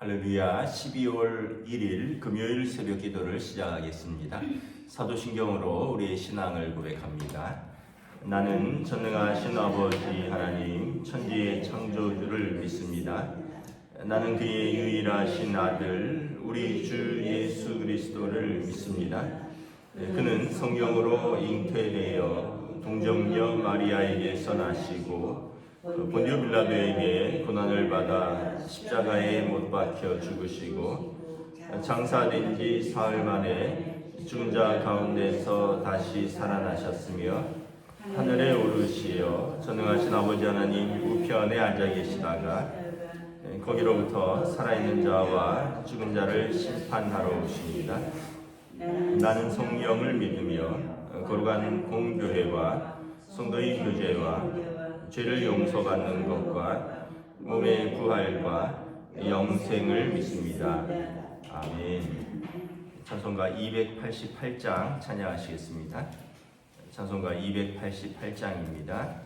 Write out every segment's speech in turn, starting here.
할렐루야. 12월 1일 금요일 새벽 기도를 시작하겠습니다. 사도신경으로 우리의 신앙을 고백합니다. 나는 전능하신 아버지 하나님 천지의 창조주를 믿습니다. 나는 그의 유일하신 아들 우리 주 예수 그리스도를 믿습니다. 그는 성령으로 잉태되어 동정녀 마리아에게서 나시고 본디오 빌라도에게 고난을 받아 십자가에 못 박혀 죽으시고 장사된 지 사흘 만에 죽은 자 가운데서 다시 살아나셨으며 하늘에 오르시어 전능하신 아버지 하나님 우편에 앉아 계시다가 거기로부터 살아있는 자와 죽은 자를 심판하러 오십니다. 나는 성령을 믿으며 거룩한 공교회와 성도의 교제와 죄를 용서받는 것과 몸의 부활과 영생을 믿습니다. 아멘. 찬송가 288장 찬양하시겠습니다. 찬송가 288장입니다.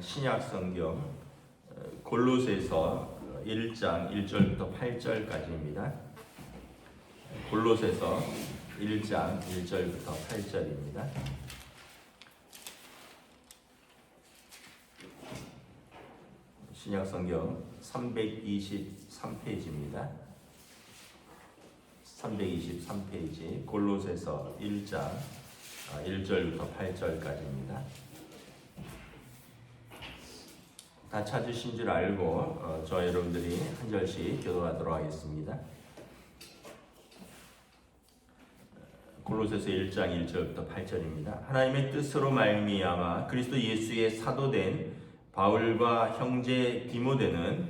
신약 성경 골로새서 1장 1절부터 8절까지입니다. 골로새서 1장 1절부터 8절입니다. 신약 성경 323페이지입니다. 323페이지 골로새서 1장 1절부터 8절까지입니다. 다 찾으신 줄 알고 저 여러분들이 한 절씩 교도하도록 하겠습니다. 골로새서 1장 1절부터 8절입니다. 하나님의 뜻으로 말미암아 그리스도 예수의 사도된 바울과 형제 디모데는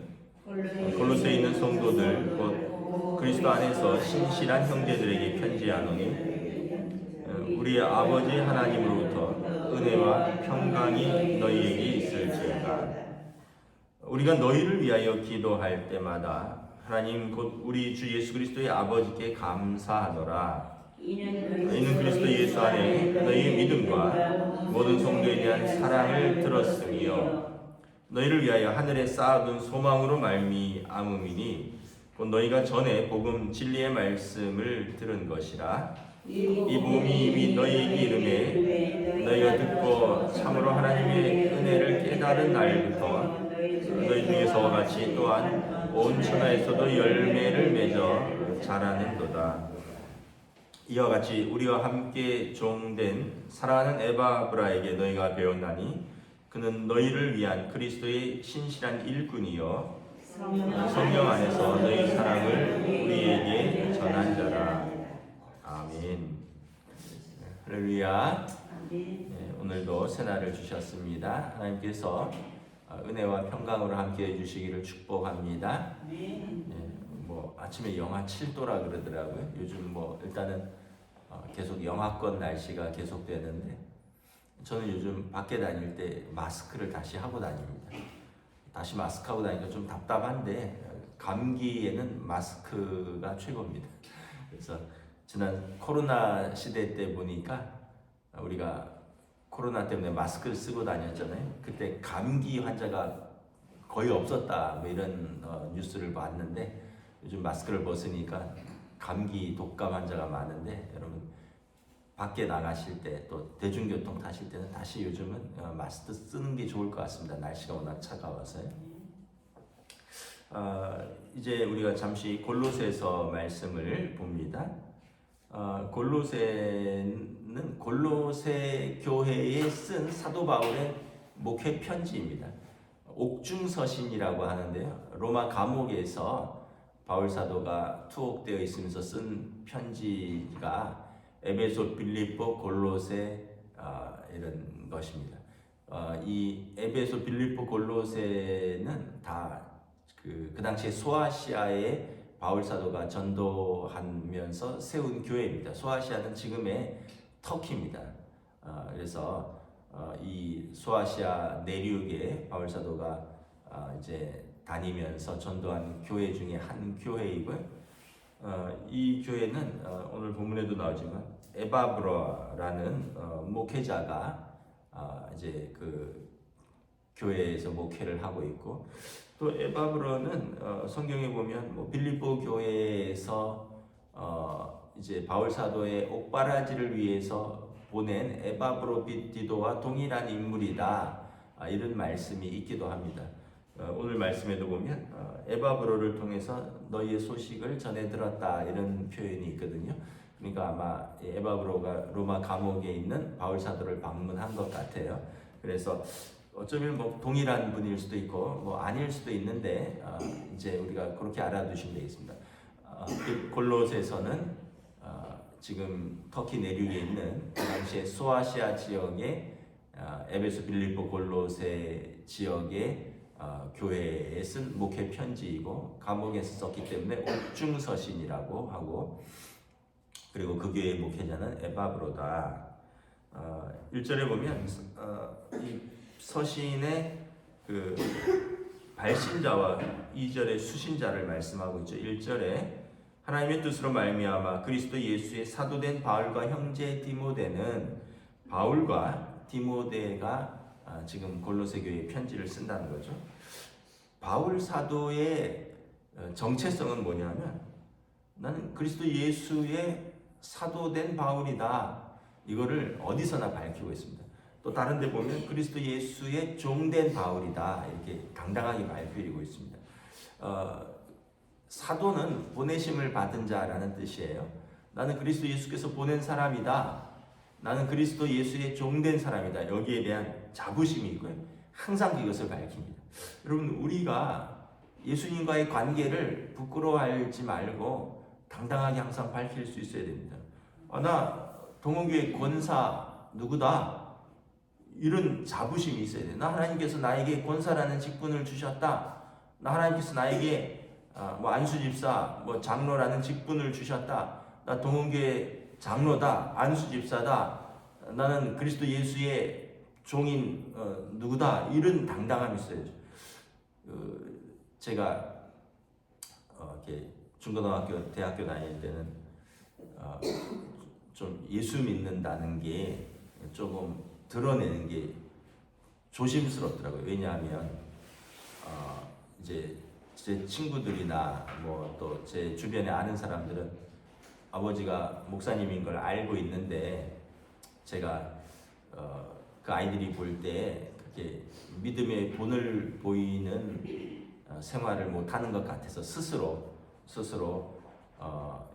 골로새에 있는 성도들 곧 그리스도 안에서 신실한 형제들에게 편지하노니 우리의 아버지 하나님으로부터 은혜와 평강이 너희에게 있을지어다. 우리가 너희를 위하여 기도할 때마다 하나님 곧 우리 주 예수 그리스도의 아버지께 감사하노라. 이는 그리스도 예수 안에 너희의 믿음과 모든 성도에 대한 사랑을 들었으며 너희를 위하여 하늘에 쌓아둔 소망으로 말미암음이니 곧 너희가 전에 복음 진리의 말씀을 들은 것이라. 이 복음이 이미 너희에게 이르매 너희가 듣고 참으로 하나님의 은혜를 깨달은 날부터 너희 중에서와 같이 또한 온 천하에서도 열매를 맺어 자라는도다. 이와 같이 우리와 함께 종된 사랑하는 에바브라에게 너희가 배웠나니 그는 너희를 위한 그리스도의 신실한 일꾼이요 성령 안에서 너희 사랑을 우리에게 전한 자라. 아멘. 할렐루야. 오늘도 새날을 주셨습니다. 하나님께서 은혜와 평강으로 함께 해주시기를 축복합니다. 뭐 아침에 영하 7도라 그러더라고요. 요즘 뭐 일단은 계속 영하권 날씨가 계속되는데 저는 요즘 밖에 다닐 때 마스크를 다시 하고 다닙니다. 다시 마스크하고 다니니까 좀 답답한데 감기에는 마스크가 최고입니다. 그래서 지난 코로나 시대 때 보니까 우리가 코로나 때문에 마스크를 쓰고 다녔잖아요. 그때 감기 환자가 거의 없었다 뭐 이런 뉴스를 봤는데 요즘 마스크를 벗으니까 감기 독감 환자가 많은데 여러분 밖에 나가실 때 또 대중교통 타실 때는 다시 요즘은 마스크 쓰는 게 좋을 것 같습니다. 날씨가 워낙 차가워서요. 이제 우리가 잠시 골로새서 말씀을 봅니다. 골로새는 골로새 교회에 쓴 사도 바울의 목회 편지입니다. 옥중서신이라고 하는데요. 로마 감옥에서 바울 사도가 투옥되어 있으면서 쓴 편지가 에베소, 빌립보, 골로새 이런 것입니다. 이 에베소, 빌립보, 골로새는 다 그 당시에 소아시아에 바울 사도가 전도하면서 세운 교회입니다. 소아시아는 지금의 터키입니다. 그래서 이 소아시아 내륙에 바울 사도가 이제 다니면서 전도한 교회 중에 한 교회이고요. 이 교회는 오늘 본문에도 나오지만 에바브라라는 목회자가 이제 그 교회에서 목회를 하고 있고 또 에바브라는 성경에 보면 뭐 빌립보 교회에서 이제 바울 사도의 옥바라지를 위해서 보낸 에바브로비디도와 동일한 인물이다 이런 말씀이 있기도 합니다. 오늘 말씀에도 보면 에바브로를 통해서 너희의 소식을 전해 들었다 이런 표현이 있거든요. 그러니까 아마 에바브로가 로마 감옥에 있는 바울 사도를 방문한 것 같아요. 그래서 어쩌면 뭐 동일한 분일 수도 있고 뭐 아닐 수도 있는데 이제 우리가 그렇게 알아두시면 되겠습니다. 골로새서는 지금 터키 내륙에 있는 그 당시에 소아시아 지역의 에베소, 빌립보, 골로새 지역의 교회에 쓴 목회 편지이고 감옥에서 썼기 때문에 옥중서신이라고 하고 그리고 그 교회의 목회자는 에바브로다. 1절에 보면 이 서신의 그 발신자와 2절의 수신자를 말씀하고 있죠. 1절에 하나님의 뜻으로 말미암아 그리스도 예수의 사도된 바울과 형제 디모데는 바울과 디모데가 지금 골로새 교회에 편지를 쓴다는 거죠. 바울 사도의 정체성은 뭐냐면 나는 그리스도 예수의 사도된 바울이다. 이거를 어디서나 밝히고 있습니다. 또 다른 데 보면 그리스도 예수의 종된 바울이다. 이렇게 당당하게 밝히고 있습니다. 사도는 보내심을 받은 자라는 뜻이에요. 나는 그리스도 예수께서 보낸 사람이다. 나는 그리스도 예수의 종된 사람이다. 여기에 대한 자부심이 있고요. 항상 그것을 밝힙니다. 여러분 우리가 예수님과의 관계를 부끄러워하지 말고 당당하게 항상 밝힐 수 있어야 됩니다. 나 동원교회 권사 누구다. 이런 자부심이 있어야 돼요. 나 하나님께서 나에게 권사라는 직분을 주셨다. 나 하나님께서 나에게 뭐 안수집사, 뭐 장로라는 직분을 주셨다. 나 동원교회 장로다, 안수집사다. 나는 그리스도 예수의 종인 누구다. 이런 당당함이 있어야죠. 제가 이렇게 중고등학교, 대학교 다닐 때는 좀 예수 믿는다는 게 조금 드러내는 게 조심스럽더라고요. 왜냐하면 이제 제 친구들이나 뭐 또 제 주변에 아는 사람들은 아버지가 목사님인 걸 알고 있는데 제가 그 아이들이 볼 때 그렇게 믿음의 본을 보이는 생활을 못하는 것 같아서 스스로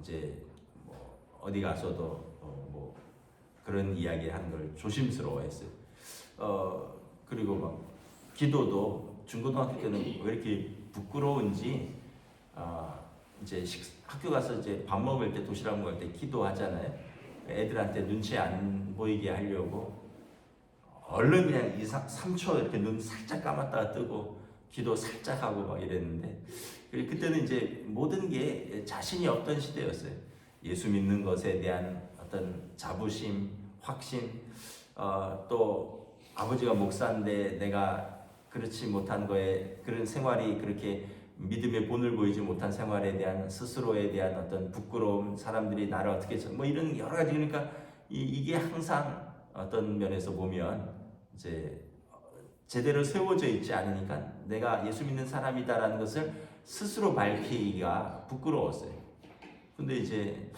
이제 뭐 어디 가서도 뭐 그런 이야기 하는 걸 조심스러워했어요. 그리고 막 기도도 중고등학교 때는 왜 이렇게 부끄러운지 이제 학교 가서 이제 밥 먹을 때 도시락 먹을 때 기도하잖아요. 애들한테 눈치 안 보이게 하려고 얼른 그냥 3초 이렇게 눈 살짝 감았다가 뜨고 기도 살짝 하고 막 이랬는데 그때는 이제 모든 게 자신이 없던 시대였어요. 예수 믿는 것에 대한 어떤 자부심, 확신, 또 아버지가 목사인데 내가 그렇지 못한 거에 그런 생활이 그렇게 믿음의 본을 보이지 못한 생활에 대한 스스로에 대한 어떤 부끄러움, 사람들이 나를 어떻게 뭐 이런 여러 가지 그러니까 이게 항상 어떤 면에서 보면 이제 제대로 세워져 있지 않으니까 내가 예수 믿는 사람이다라는 것을 스스로 밝히기가 부끄러웠어요. 근데 이제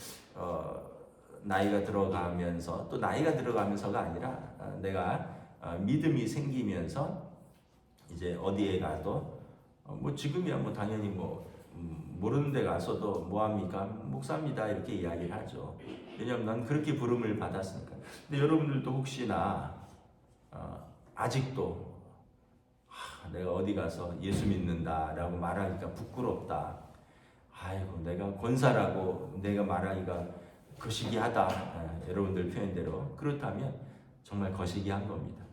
나이가 들어가면서 또 나이가 들어가면서가 아니라 내가 믿음이 생기면서 이제 어디에 가도 뭐 지금이야 뭐 당연히 뭐 모르는 데 가서도 뭐합니까? 목사입니다 이렇게 이야기를 하죠. 왜냐하면 난 그렇게 부름을 받았으니까. 근데 여러분들도 혹시나 아직도 내가 어디 가서 예수 믿는다라고 말하기가 부끄럽다. 아이고 내가 권사라고 내가 말하기가 거시기하다. 여러분들 표현대로 그렇다면 정말 거시기한 겁니다.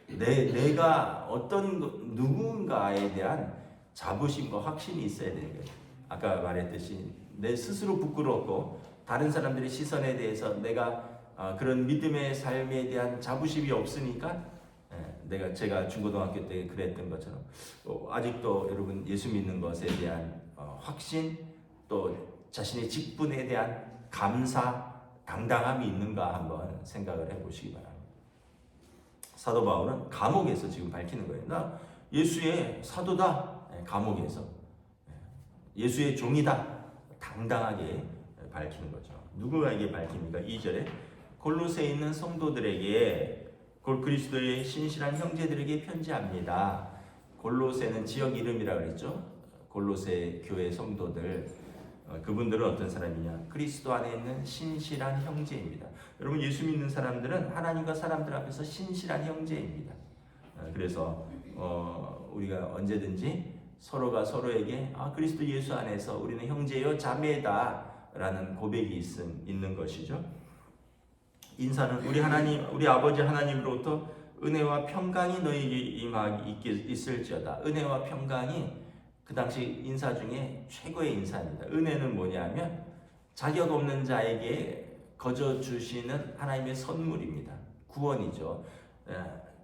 내가 어떤 누군가에 대한 자부심과 확신이 있어야 되는 거예요. 아까 말했듯이 내 스스로 부끄럽고 다른 사람들의 시선에 대해서 내가 그런 믿음의 삶에 대한 자부심이 없으니까 제가 중고등학교 때 그랬던 것처럼 아직도 여러분 예수 믿는 것에 대한 확신 또 자신의 직분에 대한 감사, 당당함이 있는가 한번 생각을 해보시기 바랍니다. 사도 바울은 감옥에서 지금 밝히는 거예요. 나 예수의 사도다. 감옥에서 예수의 종이다. 당당하게 밝히는 거죠. 누구에게 밝힙니까? 2절에 골로새에 있는 성도들에게 곧 그리스도의 신실한 형제들에게 편지합니다. 골로새는 지역 이름이라고 그랬죠. 골로새 교회 성도들 그분들은 어떤 사람이냐? 그리스도 안에 있는 신실한 형제입니다. 여러분 예수 믿는 사람들은 하나님과 사람들 앞에서 신실한 형제입니다. 그래서 우리가 언제든지 서로가 서로에게 그리스도 예수 안에서 우리는 형제요 자매다라는 고백이 있는 것이죠. 인사는 우리 아버지 하나님으로부터 은혜와 평강이 너희에게 있을지어다. 은혜와 평강이 그 당시 인사 중에 최고의 인사입니다. 은혜는 뭐냐면 자격 없는 자에게 거저 주시는 하나님의 선물입니다. 구원이죠.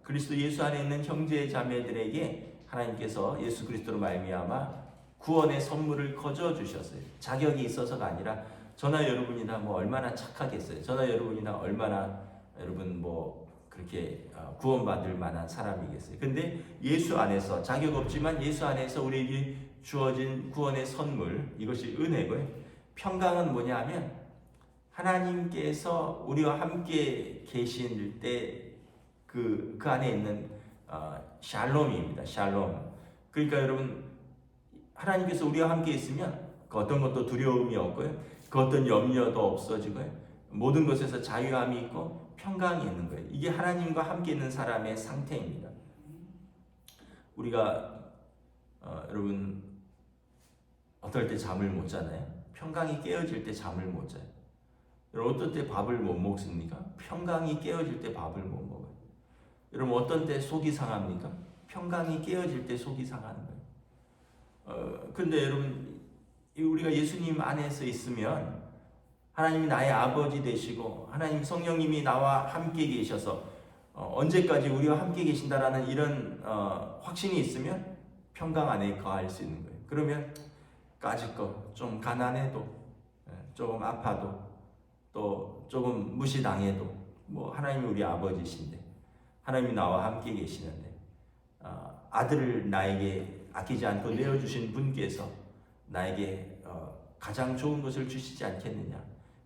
그리스도 예수 안에 있는 형제 자매들에게 하나님께서 예수 그리스도로 말미암아 구원의 선물을 거저 주셨어요. 자격이 있어서가 아니라 저나 여러분이나 뭐 얼마나 착하겠어요. 저나 여러분이나 얼마나 여러분 뭐 그렇게 구원받을 만한 사람이겠어요. 근데 예수 안에서 자격 없지만 예수 안에서 우리에게 주어진 구원의 선물 이것이 은혜고요. 평강은 뭐냐면 하나님께서 우리와 함께 계실 때 그 안에 있는 샬롬입니다. 샬롬. 그러니까 여러분 하나님께서 우리와 함께 있으면 그 어떤 것도 두려움이 없고요. 그 어떤 염려도 없어지고요. 모든 것에서 자유함이 있고 평강이 있는 거예요. 이게 하나님과 함께 있는 사람의 상태입니다. 우리가 여러분 어떨 때 잠을 못 자나요? 평강이 깨어질 때 잠을 못 자요. 여러분 어떨 때 밥을 못 먹습니까? 평강이 깨어질 때 밥을 못 먹어요. 여러분 어떤 때 속이 상합니까? 평강이 깨어질 때 속이 상하는 거예요. 근데 여러분 우리가 예수님 안에서 있으면 하나님이 나의 아버지 되시고 하나님 성령님이 나와 함께 계셔서 언제까지 우리와 함께 계신다라는 이런 확신이 있으면 평강 안에 거할 수 있는 거예요. 그러면 까짓 거 좀 가난해도 조금 아파도 또 조금 무시당해도 하나님이 우리 아버지신데 하나님이 나와 함께 계시는데 아들을 나에게 아끼지 않고 내어주신 분께서 나에게 가장 좋은 것을 주시지 않겠느냐.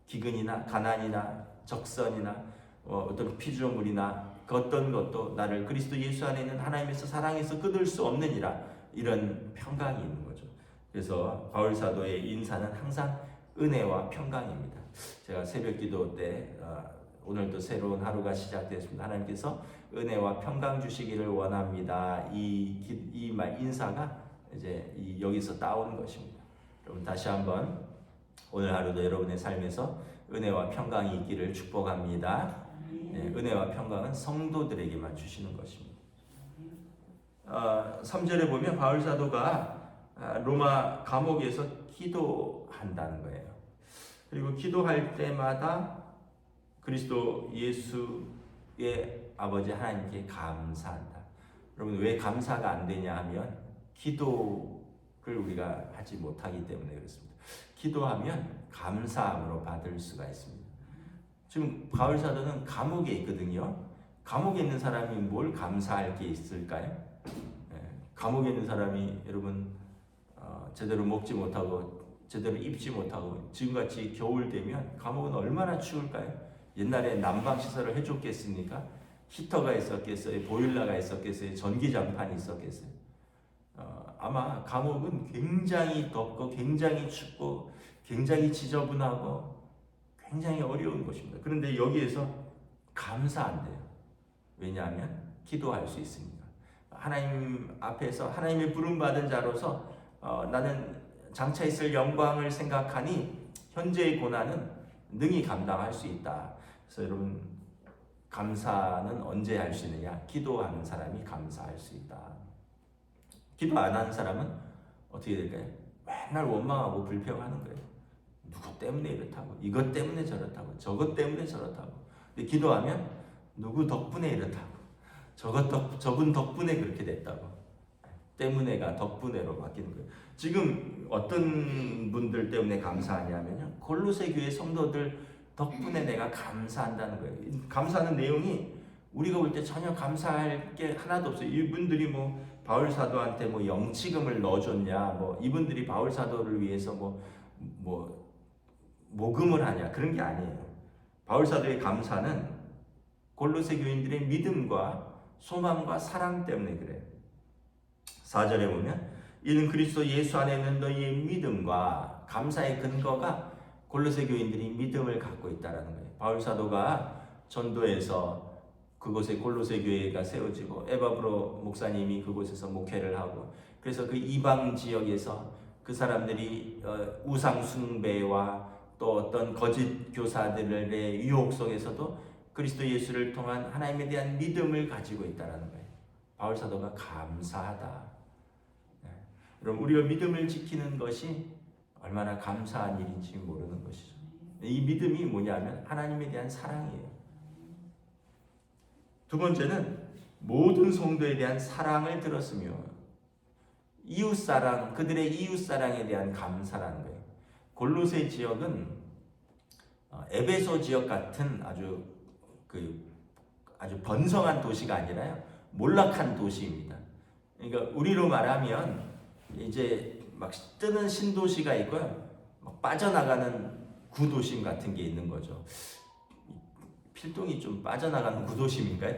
기근이나 가난이나 적선이나 어떤 피조물이나 그 어떤 것도 나를 그리스도 예수 안에 있는 하나님에서 사랑해서 끊을 수 없느니라. 이런 평강이 있는 거죠. 그래서 바울 사도의 인사는 항상 은혜와 평강입니다. 제가 새벽 기도 때 오늘도 새로운 하루가 시작됐습니다. 하나님께서 은혜와 평강 주시기를 원합니다. 이 말 인사가 이제 여기서 따온 것입니다. 여러분 다시 한번 오늘 하루도 여러분의 삶에서 은혜와 평강이 있기를 축복합니다. 네, 은혜와 평강은 성도들에게만 주시는 것입니다. 3절에 보면 바울 사도가 로마 감옥에서 기도한다는 거예요. 그리고 기도할 때마다 그리스도 예수의 아버지 하나님께 감사한다. 여러분 왜 감사가 안 되냐 하면 기도를 우리가 하지 못하기 때문에 그렇습니다. 기도하면 감사함으로 받을 수가 있습니다. 지금 바울 사도는 감옥에 있거든요. 감옥에 있는 사람이 뭘 감사할 게 있을까요? 감옥에 있는 사람이 여러분 제대로 먹지 못하고 제대로 입지 못하고 지금같이 겨울 되면 감옥은 얼마나 추울까요? 옛날에 난방시설을 해줬겠습니까? 히터가 있었겠어요? 보일러가 있었겠어요? 전기장판이 있었겠어요? 아마 감옥은 굉장히 덥고 굉장히 춥고 굉장히 지저분하고 굉장히 어려운 곳입니다. 그런데 여기에서 감사한대요. 왜냐하면 기도할 수 있습니다. 하나님 앞에서 하나님의 부름받은 자로서 나는 장차 있을 영광을 생각하니 현재의 고난은 능히 감당할 수 있다. 그래서 여러분 감사는 언제 할 수 있느냐? 기도하는 사람이 감사할 수 있다. 기도 안 하는 사람은 어떻게 될까요? 맨날 원망하고 불평하는 거예요. 누구 때문에 이렇다고, 이것 때문에 저렇다고, 저것 때문에 저렇다고. 근데 기도하면 누구 덕분에 이렇다고, 저분 덕분에 그렇게 됐다고. 때문에가 덕분에로 바뀌는 거예요. 지금 어떤 분들 때문에 감사하냐면요, 골로새 교회 성도들 덕분에 내가 감사한다는 거예요. 감사하는 내용이 우리가 볼 때 전혀 감사할 게 하나도 없어요. 이분들이 바울 사도한테 영치금을 넣어줬냐, 이분들이 바울 사도를 위해서 모금을 하냐, 그런 게 아니에요. 바울 사도의 감사는 골로새 교인들의 믿음과 소망과 사랑 때문에 그래요. 4절에 보면 이는 그리스도 예수 안에 있는 너희의 믿음과 감사의 근거가 골로새 교인들이 믿음을 갖고 있다라는 거예요. 바울 사도가 전도해서 그곳에 골로새 교회가 세워지고 에바브로 목사님이 그곳에서 목회를 하고, 그래서 그 이방 지역에서 그 사람들이 우상 숭배와 또 어떤 거짓 교사들의 유혹 속에서도 그리스도 예수를 통한 하나님에 대한 믿음을 가지고 있다라는 거예요. 바울 사도가 감사하다. 그럼 우리가 믿음을 지키는 것이 얼마나 감사한 일인지 모르는 것이죠. 이 믿음이 뭐냐면 하나님에 대한 사랑이에요. 두 번째는 모든 성도에 대한 사랑을 들었으며 이웃사랑, 그들의 이웃사랑에 대한 감사라는 거예요. 골로새 지역은 에베소 지역 같은 아주 번성한 도시가 아니라요, 몰락한 도시입니다. 그러니까 우리로 말하면 이제 막 뜨는 신도시가 있고요, 막 빠져나가는 구도심 같은 게 있는 거죠. 필동이 좀 빠져나가는 구도심인가요?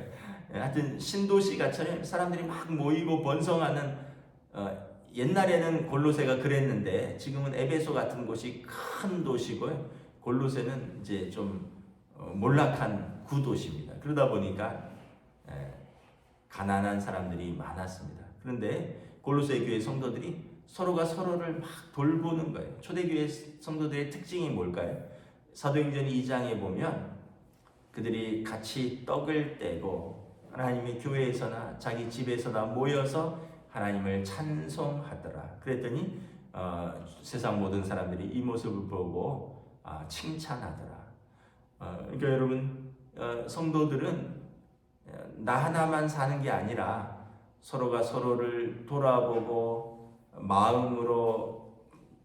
하여튼 신도시가처럼 사람들이 막 모이고 번성하는, 옛날에는 골로새가 그랬는데 지금은 에베소 같은 곳이 큰 도시고요, 골로새는 이제 좀 몰락한 구도시입니다. 그러다 보니까 가난한 사람들이 많았습니다. 그런데 골로새 교회 성도들이 서로가 서로를 막 돌보는 거예요. 초대교회 성도들의 특징이 뭘까요? 사도행전 2장에 보면 그들이 같이 떡을 떼고 하나님의 교회에서나 자기 집에서나 모여서 하나님을 찬송하더라. 그랬더니 세상 모든 사람들이 이 모습을 보고 칭찬하더라. 그러니까 여러분, 성도들은 나 하나만 사는 게 아니라 서로가 서로를 돌아보고 마음으로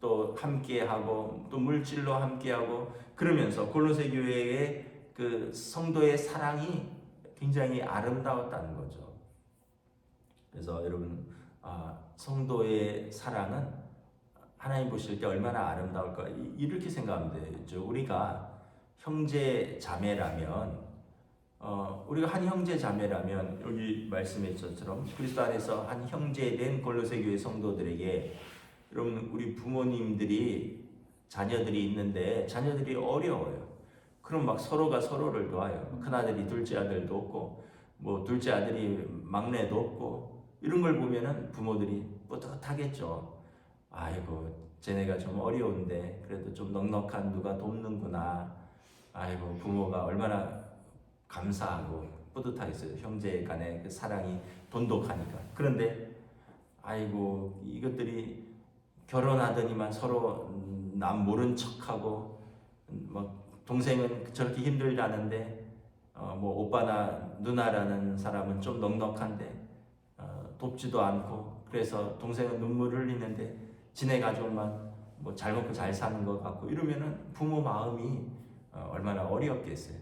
또 함께하고 또 물질로 함께하고 그러면서 골로새 교회의 그 성도의 사랑이 굉장히 아름다웠다는 거죠. 그래서 여러분, 성도의 사랑은 하나님 보실 때 얼마나 아름다울까, 이렇게 생각하면 되죠. 우리가 형제 자매라면, 우리가 한 형제 자매라면 여기 말씀했처럼 그리스도 안에서 한 형제된 골로새 교회 성도들에게, 여러분, 우리 부모님들이 자녀들이 있는데 자녀들이 어려워요. 그럼 막 서로가 서로를 도와요. 큰아들이 둘째 아들도 없고, 뭐 둘째 아들이 막내도 없고, 이런 걸 보면은 부모들이 뿌듯하겠죠. 아이고, 쟤네가 좀 어려운데 그래도 좀 넉넉한 누가 돕는구나. 아이고, 부모가 얼마나 감사하고 뿌듯하겠어요. 형제 간의 그 사랑이 돈독하니까. 그런데 아이고, 이것들이 결혼하더니만 서로 남 모른 척하고, 막 동생은 저렇게 힘들다는데 뭐 오빠나 누나라는 사람은 좀 넉넉한데 돕지도 않고, 그래서 동생은 눈물을 흘리는데 지네 가족만 뭐 잘 먹고 잘 사는 것 같고, 이러면은 부모 마음이 얼마나 어렵겠어요.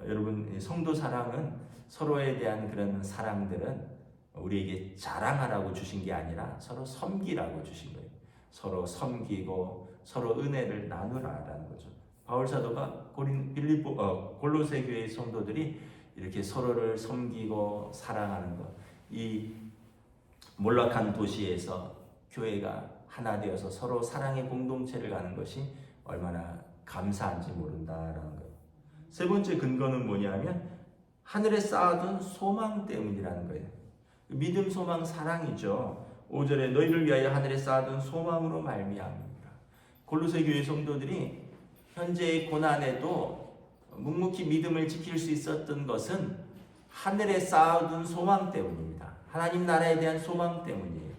여러분, 성도 사랑은, 서로에 대한 그런 사랑들은 우리에게 자랑하라고 주신 게 아니라 서로 섬기라고 주신 거예요. 서로 섬기고 서로 은혜를 나누라라는 거죠. 바울 사도가 골로새 교회의 성도들이 이렇게 서로를 섬기고 사랑하는 것, 이 몰락한 도시에서 교회가 하나 되어서 서로 사랑의 공동체를 가는 것이 얼마나 감사한지 모른다라는 거예요. 세 번째 근거는 뭐냐면 하늘에 쌓아둔 소망 때문이라는 거예요. 믿음, 소망, 사랑이죠. 5절에 너희를 위하여 하늘에 쌓아둔 소망으로 말미암습니다. 골로새 교회 성도들이 현재의 고난에도 묵묵히 믿음을 지킬 수 있었던 것은 하늘에 쌓아둔 소망 때문입니다. 하나님 나라에 대한 소망 때문이에요.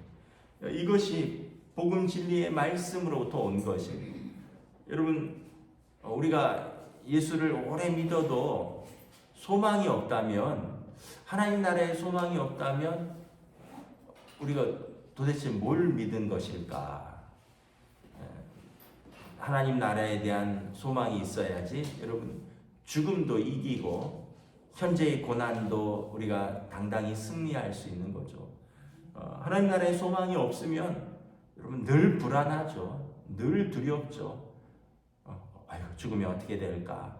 이것이 복음 진리의 말씀으로부터 온 것이에요. 여러분, 우리가 예수를 오래 믿어도 소망이 없다면, 하나님 나라에 소망이 없다면 우리가 도대체 뭘 믿은 것일까? 하나님 나라에 대한 소망이 있어야지, 여러분, 죽음도 이기고 현재의 고난도 우리가 당당히 승리할 수 있는 거죠. 하나님 나라에 소망이 없으면 여러분 늘 불안하죠. 늘 두렵죠. 아이고, 죽으면 어떻게 될까?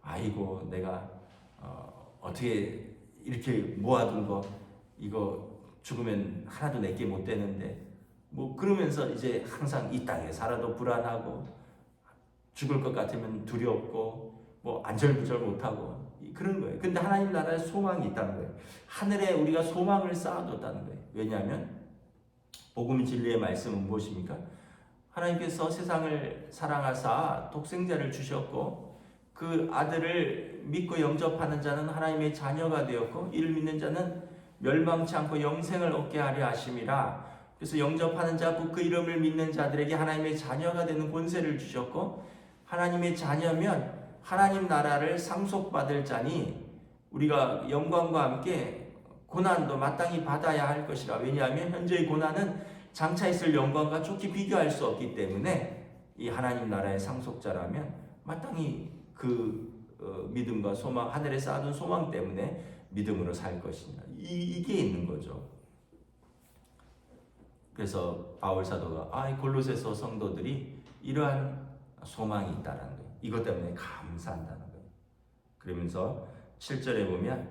아이고, 내가 어떻게 이렇게 모아둔 거 이거 죽으면 하나도 내게 못 되는데, 뭐 그러면서 이제 항상 이 땅에 살아도 불안하고, 죽을 것 같으면 두렵고, 뭐 안절부절 못하고, 그런 거예요. 근데 하나님 나라에 소망이 있다는 거예요. 하늘에 우리가 소망을 쌓아뒀다는 거예요. 왜냐하면 복음 진리의 말씀은 무엇입니까? 하나님께서 세상을 사랑하사 독생자를 주셨고, 그 아들을 믿고 영접하는 자는 하나님의 자녀가 되었고, 이를 믿는 자는 멸망치 않고 영생을 얻게 하려 하심이라. 그래서 영접하는 자, 그 이름을 믿는 자들에게 하나님의 자녀가 되는 권세를 주셨고, 하나님의 자녀면 하나님 나라를 상속받을 자니 우리가 영광과 함께 고난도 마땅히 받아야 할 것이라. 왜냐하면 현재의 고난은 장차 있을 영광과 좋게 비교할 수 없기 때문에 이 하나님 나라의 상속자라면 마땅히 그 믿음과 소망, 하늘에 쌓아둔 소망 때문에 믿음으로 살 것이냐, 이게 있는 거죠. 그래서 바울 사도가 골로새서 성도들이 이러한 소망이 있다라는 거예요. 이것 때문에 감사한다는 거예요. 그러면서 7절에 보면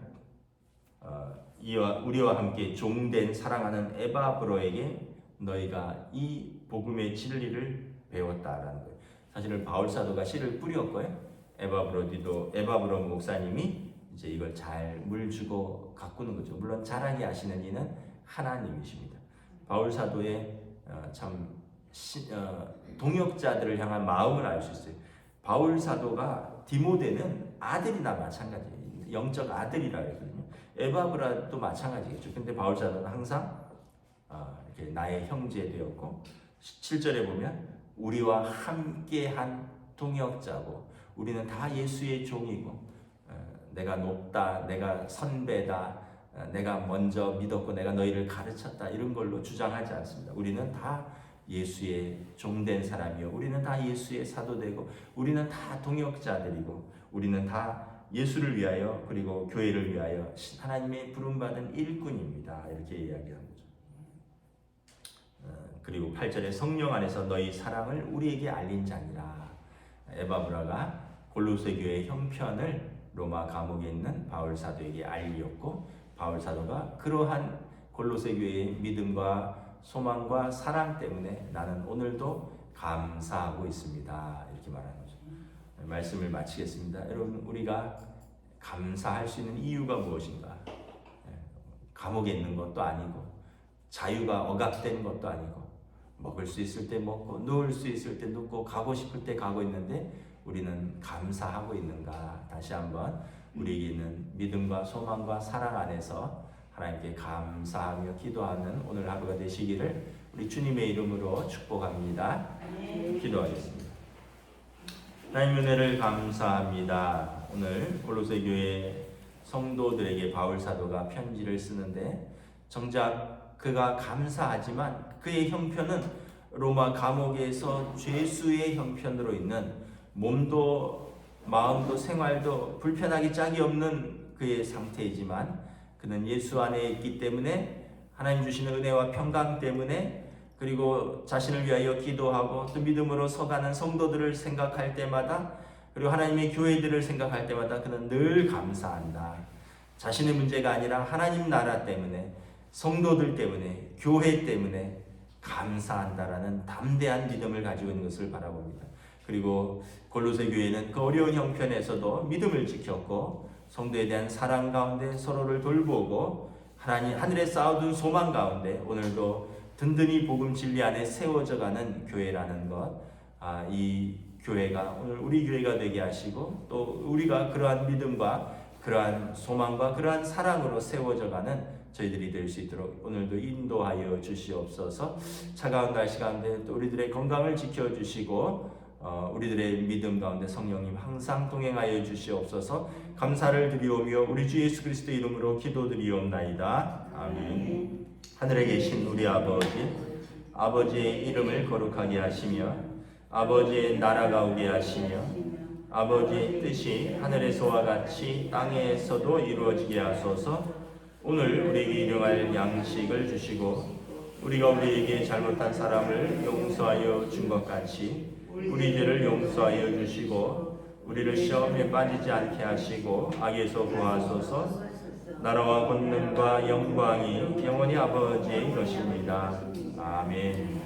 우리와 함께 종된 사랑하는 에바브로에게 너희가 이 복음의 진리를 배웠다라는 거예요. 사실은 바울 사도가 씨를 뿌렸고요. 에바브로 목사님이 이제 이걸 잘 물주고 가꾸는 거죠. 물론 잘하게 하시는 이는 하나님이십니다. 바울 사도의 동역자들을 향한 마음을 알 수 있어요. 바울 사도가 디모데는 아들이나 마찬가지예요. 영적 아들이라 했거든요. 에바브라도 마찬가지겠죠. 근데 바울 사도는 항상 이렇게 나의 형제 되었고, 7절에 보면 우리와 함께한 동역자고, 우리는 다 예수의 종이고, 내가 높다, 내가 선배다, 내가 먼저 믿었고 내가 너희를 가르쳤다, 이런 걸로 주장하지 않습니다. 우리는 다 예수의 종된 사람이요, 우리는 다 예수의 사도되고 우리는 다 동역자들이고 우리는 다 예수를 위하여 그리고 교회를 위하여 하나님의 부름받은 일꾼입니다. 이렇게 이야기합니다. 그리고 8절에 성령 안에서 너희 사랑을 우리에게 알린 자니라. 에바브라가 골로새 교회의 형편을 로마 감옥에 있는 바울 사도에게 알리었고, 바울 사도가 그러한 골로새 교회의 믿음과 소망과 사랑 때문에 나는 오늘도 감사하고 있습니다. 이렇게 말하는 거죠. 말씀을 마치겠습니다. 여러분, 우리가 감사할 수 있는 이유가 무엇인가? 감옥에 있는 것도 아니고 자유가 억압된 것도 아니고 먹을 수 있을 때 먹고 누울 수 있을 때 눕고 가고 싶을 때 가고 있는데 우리는 감사하고 있는가? 다시 한번 우리에게 있는 믿음과 소망과 사랑 안에서 하나님께 감사하며 기도하는 오늘 하루가 되시기를 우리 주님의 이름으로 축복합니다. 기도하겠습니다. 하나님 은혜를 감사합니다. 오늘 골로새 교회 성도들에게 바울 사도가 편지를 쓰는데 정작 그가 감사하지만 그의 형편은 로마 감옥에서 죄수의 형편으로 있는 몸도 마음도 생활도 불편하기 짝이 없는 그의 상태이지만 그는 예수 안에 있기 때문에 하나님 주시는 은혜와 평강 때문에 그리고 자신을 위하여 기도하고 또 믿음으로 서가는 성도들을 생각할 때마다 그리고 하나님의 교회들을 생각할 때마다 그는 늘 감사한다. 자신의 문제가 아니라 하나님 나라 때문에 성도들 때문에 교회 때문에 감사한다라는 담대한 믿음을 가지고 있는 것을 바라봅니다. 그리고 골로새 교회는 그 어려운 형편에서도 믿음을 지켰고 성도에 대한 사랑 가운데 서로를 돌보고 하나님 하늘에 쌓아둔 소망 가운데 오늘도 든든히 복음 진리 안에 세워져가는 교회라는 것, 이 교회가 오늘 우리 교회가 되게 하시고 또 우리가 그러한 믿음과 그러한 소망과 그러한 사랑으로 세워져가는 저희들이 될 수 있도록 오늘도 인도하여 주시옵소서. 차가운 날씨 가운데 또 우리들의 건강을 지켜주시고 우리들의 믿음 가운데 성령님 항상 동행하여 주시옵소서. 감사를 드리오며 우리 주 예수 그리스도 이름으로 기도드리옵나이다. 아멘. 하늘에 계신 우리 아버지, 아버지의 이름을 거룩하게 하시며 아버지의 나라가 오게 하시며 아버지의 뜻이 하늘에서와 같이 땅에서도 이루어지게 하소서. 오늘 우리에게 일용할 양식을 주시고 우리가 우리에게 잘못한 사람을 용서하여 준 것 같이 우리 죄를 용서하여 주시고 우리를 시험에 빠지지 않게 하시고 악에서 구하소서. 나라와 권능과 영광이 영원히 아버지의 것입니다. 아멘.